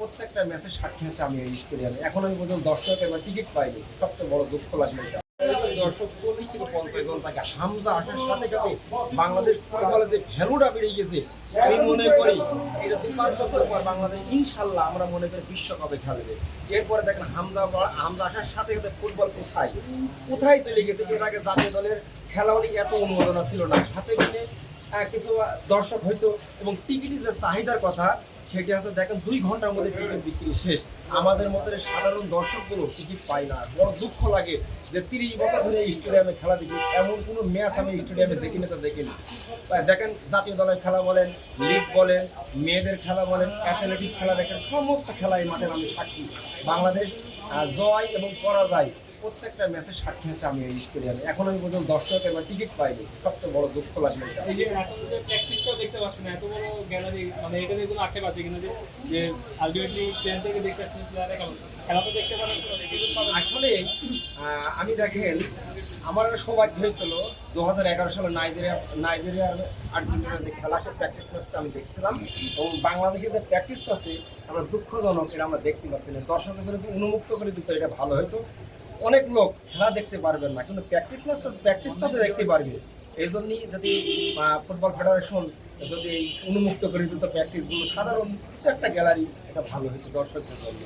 প্রত্যেকটা ম্যাচের সাক্ষী আছে আমি এই স্টেডিয়ামে। এখন আমি পর্যন্ত দর্শক এবার টিকিট পাইনি, সবচেয়ে বড় দুঃখ লাগলো এটা। দর্শক 40 থেকে 50 জন থাকে। হামজা আসার সাথে সাথে বাংলাদেশ ফুটবলের যে ভ্যালুটা বেড়ে গেছে, আমি মনে করি এটা 2-5 বছর পর বাংলাদেশ ইনশাল্লাহ আমরা মনে করি বিশ্বকাপে খেলবে। এরপরে দেখেন হামজা আসার সাথে সাথে ফুটবল কোথায় কোথায় চলে গেছে। এর আগে জাতীয় দলের খেলা অনেক এত অনুমোদনা ছিল না, হাতে মিলে কিছু দর্শক হয়তো, এবং টিকিটের যে চাহিদার কথা সেটি আছে। দেখেন 2 ঘন্টার মধ্যে টিকিট বিক্রি শেষ। আমাদের মতো সাধারণ দর্শকগুলো টিকিট পায় না। বড় দুঃখ লাগে যে 30 বছর ধরে এই স্টেডিয়ামে খেলা দেখি, এমন কোনো ম্যাচ আমি স্টেডিয়ামে দেখিনি তো দেখিনি। দেখেন জাতীয় দলের খেলা বলেন, লিগ বলেন, মেয়েদের খেলা বলেন, অ্যাথলেটিক্স খেলা দেখেন, সমস্ত খেলা এই মাঠের আমি সাক্ষী। বাংলাদেশ জয় এবং পরাজয় প্রত্যেকটা ম্যাচের সাক্ষী আছে আমি এই স্টেডিয়ামে। এখন আমি পর্যন্ত দর্শক এবার টিকিট পাইনি, সবচেয়ে বড় দুঃখ লাগলো এটা। এই যে এখন যে প্র্যাকটিসটাও দেখতে পাচ্ছেন, এত বড় গ্যালারি, মানে এটা নিয়ে কোনো আক্ষেপ আছে কিনা যে আলটিমেটলি ট্রেন থেকে দেখতে আসছেন প্লেয়াররা খেলা তো দেখতে পারেন। আসলে আমি দেখেন আমার সৌভাগ্য হয়েছিল 2011 সালে নাইজেরিয়ার আর্জেন্টিনার যে খেলা, সে প্র্যাকটিস ম্যাচটা আমি দেখছিলাম। এবং বাংলাদেশের যে প্র্যাকটিস আছে আমরা দুঃখজনক, এটা আমরা দেখতে পাচ্ছি না। দর্শকের জন্য উন্মুক্ত করে দিত এটা ভালো হতো। অনেক লোক খেলা দেখতে পারবেন না, কিন্তু প্র্যাকটিসটা তো দেখতে পারবে। এই জন্যই যদি ফুটবল ফেডারেশন যদি উন্মুক্ত করে দিত প্র্যাকটিসগুলো, সাধারণ কিছু একটা গ্যালারি, এটা ভালো হতো দর্শকদের জন্য।